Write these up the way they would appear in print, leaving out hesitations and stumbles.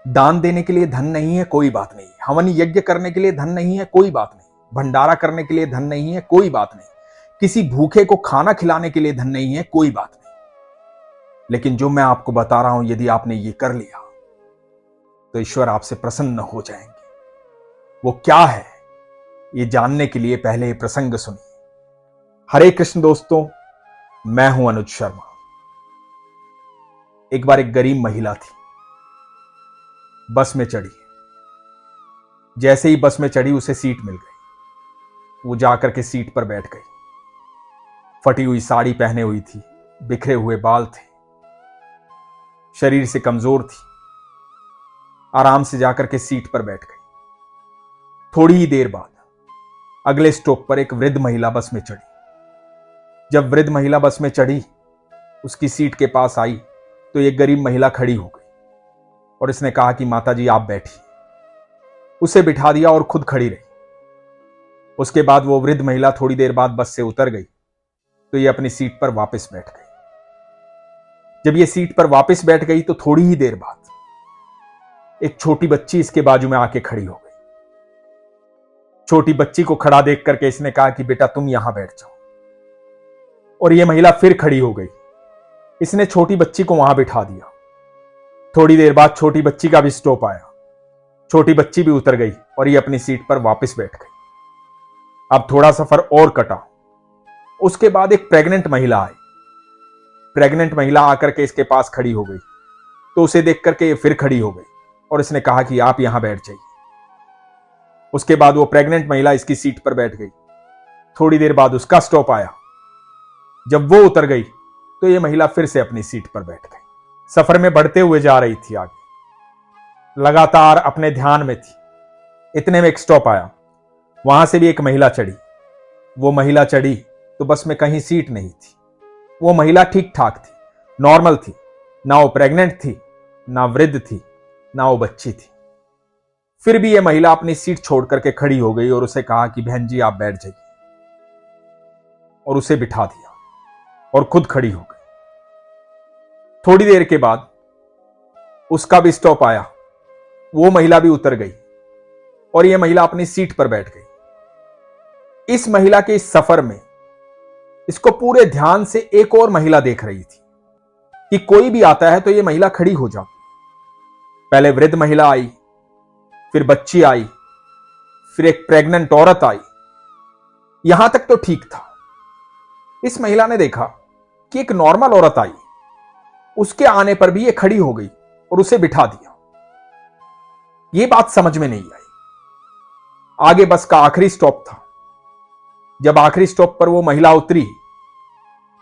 दान देने के लिए धन नहीं है, कोई बात नहीं। हवन यज्ञ करने के लिए धन नहीं है, कोई बात नहीं। भंडारा करने के लिए धन नहीं है, कोई बात नहीं। किसी भूखे को खाना खिलाने के लिए धन नहीं है, कोई बात नहीं। लेकिन जो मैं आपको बता रहा हूं, यदि आपने ये कर लिया तो ईश्वर आपसे प्रसन्न हो जाएंगे। वो क्या है, ये जानने के लिए पहले ये प्रसंग सुनिए। हरे कृष्ण दोस्तों, मैं हूं अनुज शर्मा। एक बार एक गरीब महिला थी, बस में चढ़ी। जैसे ही बस में चढ़ी उसे सीट मिल गई। वो जाकर के सीट पर बैठ गई। फटी हुई साड़ी पहने हुई थी, बिखरे हुए बाल थे, शरीर से कमजोर थी। आराम से जाकर के सीट पर बैठ गई। थोड़ी ही देर बाद अगले स्टॉप पर एक वृद्ध महिला बस में चढ़ी। जब वृद्ध महिला बस में चढ़ी, उसकी सीट के पास आई तो एक गरीब महिला खड़ी हो गई और इसने कहा कि माता जी आप बैठिए। उसे बिठा दिया और खुद खड़ी रही। उसके बाद वो वृद्ध महिला थोड़ी देर बाद बस से उतर गई तो ये अपनी सीट पर वापस बैठ गई। जब ये सीट पर वापस बैठ गई तो थोड़ी ही देर बाद एक छोटी बच्ची इसके बाजू में आके खड़ी हो गई। छोटी बच्ची को खड़ा देख करके इसने कहा कि बेटा तुम यहां बैठ जाओ। और ये महिला फिर खड़ी हो गई। इसने छोटी बच्ची को वहां बिठा दिया। थोड़ी देर बाद छोटी बच्ची का भी स्टॉप आया। छोटी बच्ची भी उतर गई और ये अपनी सीट पर वापस बैठ गई। अब थोड़ा सफर और कटा। उसके बाद एक प्रेग्नेंट महिला आई। प्रेग्नेंट महिला आकर के इसके पास खड़ी हो गई तो उसे देख करके ये फिर खड़ी हो गई और इसने कहा कि आप यहां बैठ जाइए। उसके बाद वो प्रेग्नेंट महिला इसकी सीट पर बैठ गई। थोड़ी देर बाद उसका स्टॉप आया। जब वो उतर गई तो ये महिला फिर से अपनी सीट पर बैठ गई। सफर में बढ़ते हुए जा रही थी आगे, लगातार अपने ध्यान में थी। इतने में एक स्टॉप आया। वहां से भी एक महिला चढ़ी। वो महिला चढ़ी तो बस में कहीं सीट नहीं थी। वो महिला ठीक ठाक थी, नॉर्मल थी। ना वो प्रेग्नेंट थी, ना वृद्ध थी, ना वो बच्ची थी। फिर भी ये महिला अपनी सीट छोड़ करके खड़ी हो गई और उसे कहा कि बहन जी आप बैठ जाइए, और उसे बिठा दिया और खुद खड़ी हो गई। थोड़ी देर के बाद उसका भी स्टॉप आया। वो महिला भी उतर गई और यह महिला अपनी सीट पर बैठ गई। इस महिला के इस सफर में इसको पूरे ध्यान से एक और महिला देख रही थी कि कोई भी आता है तो यह महिला खड़ी हो जाती। पहले वृद्ध महिला आई, फिर बच्ची आई, फिर एक प्रेग्नेंट औरत आई। यहां तक तो ठीक था। इस महिला ने देखा कि एक नॉर्मल औरत आई। उसके आने पर भी ये खड़ी हो गई और उसे बिठा दिया। यह बात समझ में नहीं आई। आगे बस का आखिरी स्टॉप था। जब आखिरी स्टॉप पर वो महिला उतरी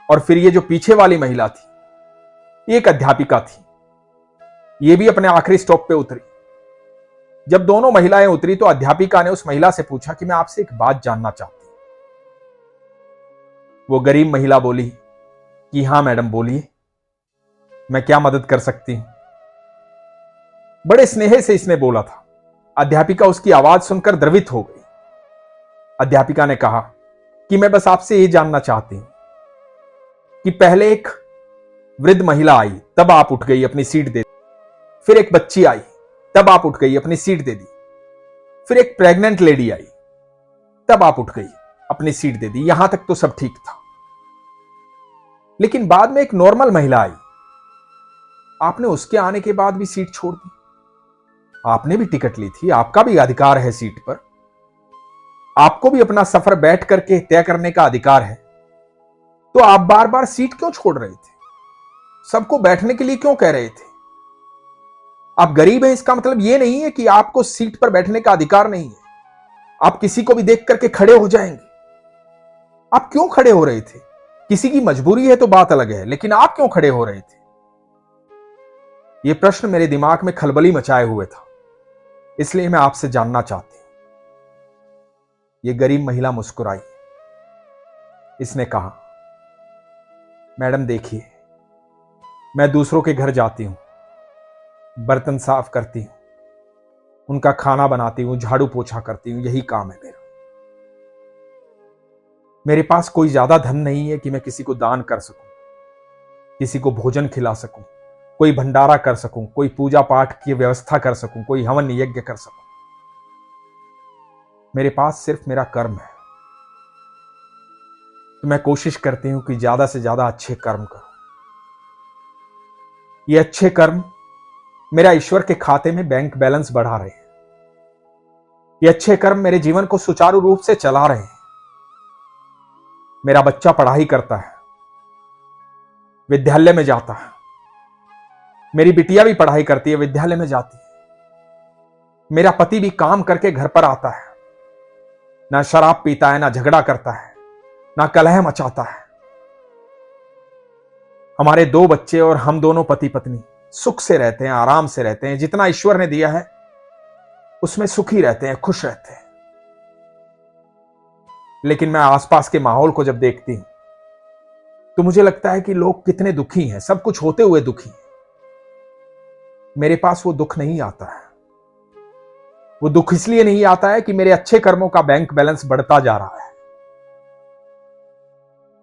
और फिर ये जो पीछे वाली महिला थी, ये एक अध्यापिका थी। ये भी अपने आखिरी स्टॉप पे उतरी। जब दोनों महिलाएं उतरी तो अध्यापिका ने उस महिला से पूछा कि मैं आपसे एक बात जानना चाहती हूं। वो गरीब महिला बोली कि हां मैडम बोलिए, मैं क्या मदद कर सकती हूं। बड़े स्नेह से इसने बोला था। अध्यापिका उसकी आवाज सुनकर द्रवित हो गई। अध्यापिका ने कहा कि मैं बस आपसे यह जानना चाहती हूं कि पहले एक वृद्ध महिला आई, तब आप उठ गई, अपनी सीट दे दी। फिर एक बच्ची आई, तब आप उठ गई, अपनी सीट दे दी। फिर एक प्रेग्नेंट लेडी आई, तब आप उठ गई, अपनी सीट दे दी। यहां तक तो सब ठीक था। लेकिन बाद में एक नॉर्मल महिला आई। आपने उसके आने के बाद भी सीट छोड़ दी। आपने भी टिकट ली थी, आपका भी अधिकार है सीट पर। आपको भी अपना सफर बैठ करके तय करने का अधिकार है। तो आप बार बार सीट क्यों छोड़ रहे थे? सबको बैठने के लिए क्यों कह रहे थे? आप गरीब हैं, इसका मतलब यह नहीं है कि आपको सीट पर बैठने का अधिकार नहीं है। आप किसी को भी देख करके खड़े हो जाएंगे। आप क्यों खड़े हो रहे थे? किसी की मजबूरी है तो बात अलग है, लेकिन आप क्यों खड़े हो रहे थे? यह प्रश्न मेरे दिमाग में खलबली मचाए हुए था, इसलिए मैं आपसे जानना चाहती हूं। यह गरीब महिला मुस्कुराई। इसने कहा, मैडम देखिए, मैं दूसरों के घर जाती हूं, बर्तन साफ करती हूं, उनका खाना बनाती हूं, झाड़ू पोछा करती हूं, यही काम है मेरा। मेरे पास कोई ज्यादा धन नहीं है कि मैं किसी को दान कर सकूं, किसी को भोजन खिला सकूं, कोई भंडारा कर सकूं, कोई पूजा पाठ की व्यवस्था कर सकूं, कोई हवन यज्ञ कर सकूं। मेरे पास सिर्फ मेरा कर्म है। तो मैं कोशिश करती हूं कि ज्यादा से ज्यादा अच्छे कर्म करूं। ये अच्छे कर्म मेरा ईश्वर के खाते में बैंक बैलेंस बढ़ा रहे हैं। ये अच्छे कर्म मेरे जीवन को सुचारू रूप से चला रहे हैं। मेरा बच्चा पढ़ाई करता है, विद्यालय में जाता है। मेरी बिटिया भी पढ़ाई करती है, विद्यालय में जाती है। मेरा पति भी काम करके घर पर आता है, ना शराब पीता है, ना झगड़ा करता है, ना कलह मचाता है। हमारे 2 बच्चे और हम दोनों पति पत्नी सुख से रहते हैं, आराम से रहते हैं। जितना ईश्वर ने दिया है उसमें सुखी रहते हैं, खुश रहते हैं। लेकिन मैं आसपास के माहौल को जब देखती हूं तो मुझे लगता है कि लोग कितने दुखी हैं, सब कुछ होते हुए दुखी हैं। मेरे पास वो दुख नहीं आता है। वो दुख इसलिए नहीं आता है कि मेरे अच्छे कर्मों का बैंक बैलेंस बढ़ता जा रहा है।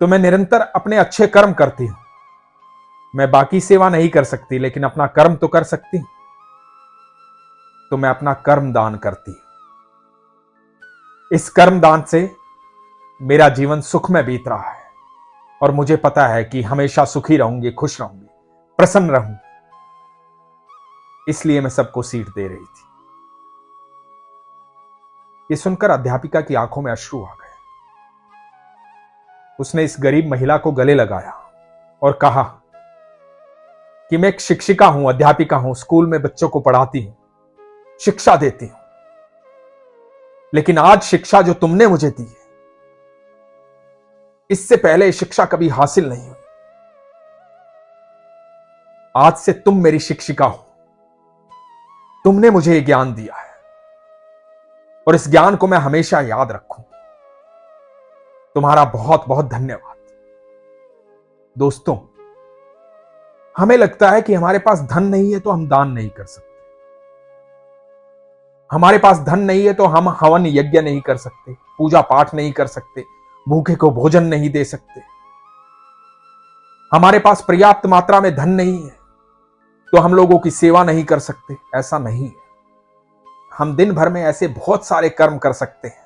तो मैं निरंतर अपने अच्छे कर्म करती हूं। मैं बाकी सेवा नहीं कर सकती, लेकिन अपना कर्म तो कर सकती हूं। तो मैं अपना कर्म दान करती हूं। इस कर्म दान से मेरा जीवन सुख में बीत रहा है और मुझे पता है कि हमेशा सुखी रहूंगी, खुश रहूंगी, प्रसन्न रहूंगी। इसलिए मैं सबको सीट दे रही थी। ये सुनकर अध्यापिका की आंखों में अश्रु आ गए। उसने इस गरीब महिला को गले लगाया और कहा कि मैं एक शिक्षिका हूं, अध्यापिका हूं, स्कूल में बच्चों को पढ़ाती हूं, शिक्षा देती हूं। लेकिन आज शिक्षा जो तुमने मुझे दी है, इससे पहले शिक्षा कभी हासिल नहीं हुई। आज से तुम मेरी शिक्षिका हो। तुमने मुझे ये ज्ञान दिया है और इस ज्ञान को मैं हमेशा याद रखूं। तुम्हारा बहुत बहुत धन्यवाद। दोस्तों, हमें लगता है कि हमारे पास धन नहीं है तो हम दान नहीं कर सकते। हमारे पास धन नहीं है तो हम हवन यज्ञ नहीं कर सकते, पूजा पाठ नहीं कर सकते, भूखे को भोजन नहीं दे सकते। हमारे पास पर्याप्त मात्रा में धन नहीं है तो हम लोगों की सेवा नहीं कर सकते। ऐसा नहीं है। हम दिन भर में ऐसे बहुत सारे कर्म कर सकते हैं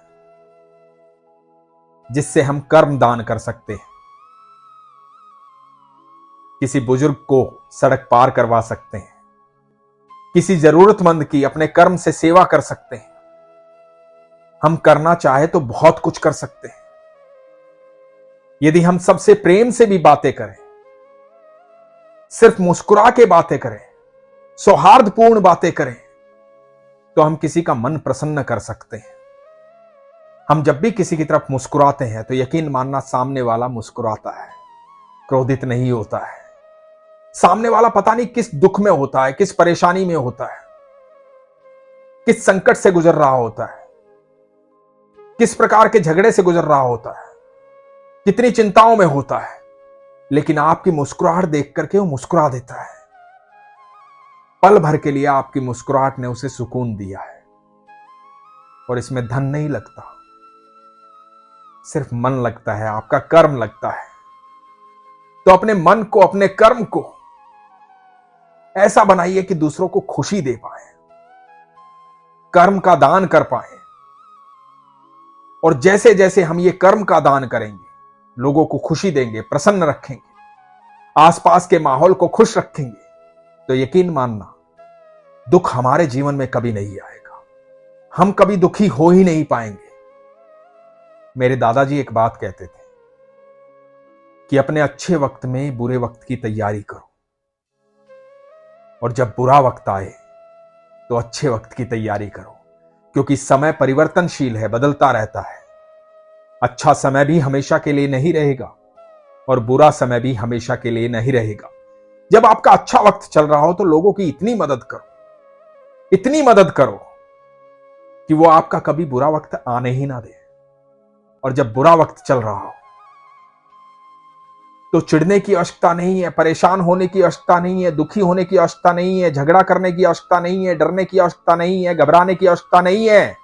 जिससे हम कर्म दान कर सकते हैं। किसी बुजुर्ग को सड़क पार करवा सकते हैं, किसी जरूरतमंद की अपने कर्म से सेवा कर सकते हैं। हम करना चाहे तो बहुत कुछ कर सकते हैं। यदि हम सबसे प्रेम से भी बातें करें, सिर्फ मुस्कुरा के बातें करें, सौहार्दपूर्ण बातें करें, तो हम किसी का मन प्रसन्न कर सकते हैं। हम जब भी किसी की तरफ मुस्कुराते हैं तो यकीन मानना सामने वाला मुस्कुराता है, क्रोधित नहीं होता है। सामने वाला पता नहीं किस दुख में होता है, किस परेशानी में होता है, किस संकट से गुजर रहा होता है, किस प्रकार के झगड़े से गुजर रहा होता है, कितनी चिंताओं में होता है। लेकिन आपकी मुस्कुराहट देख करके वो मुस्कुरा देता है। पल भर के लिए आपकी मुस्कुराहट ने उसे सुकून दिया है। और इसमें धन नहीं लगता, सिर्फ मन लगता है, आपका कर्म लगता है। तो अपने मन को, अपने कर्म को ऐसा बनाइए कि दूसरों को खुशी दे पाए, कर्म का दान कर पाए। और जैसे जैसे हम ये कर्म का दान करेंगे, लोगों को खुशी देंगे, प्रसन्न रखेंगे, आसपास के माहौल को खुश रखेंगे, तो यकीन मानना दुख हमारे जीवन में कभी नहीं आएगा। हम कभी दुखी हो ही नहीं पाएंगे। मेरे दादाजी एक बात कहते थे कि अपने अच्छे वक्त में बुरे वक्त की तैयारी करो, और जब बुरा वक्त आए तो अच्छे वक्त की तैयारी करो, क्योंकि समय परिवर्तनशील है, बदलता रहता है। अच्छा समय भी हमेशा के लिए नहीं रहेगा और बुरा समय भी हमेशा के लिए नहीं रहेगा। जब आपका अच्छा वक्त चल रहा हो तो लोगों की इतनी मदद करो, इतनी मदद करो कि वो आपका कभी बुरा वक्त आने ही ना दे। और जब बुरा वक्त चल रहा हो तो चिढ़ने की आवश्यकता नहीं है, परेशान होने की आवश्यकता नहीं है, दुखी होने की आवश्यकता नहीं है, झगड़ा करने की आवश्यकता नहीं है, डरने की आवश्यकता नहीं है, घबराने की आवश्यकता नहीं है।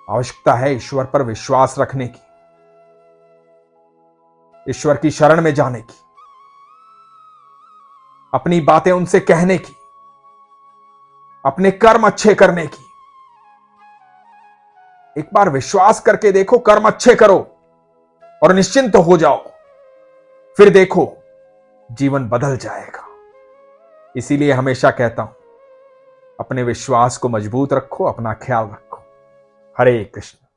आवश्यकता है ईश्वर पर विश्वास रखने की, ईश्वर की शरण में जाने की। अपनी बातें उनसे कहने की, अपने कर्म अच्छे करने की। एक बार विश्वास करके देखो, कर्म अच्छे करो और निश्चिंत हो जाओ, फिर देखो जीवन बदल जाएगा। इसीलिए हमेशा कहता हूं, अपने विश्वास को मजबूत रखो, अपना ख्याल रखो। हरे कृष्ण।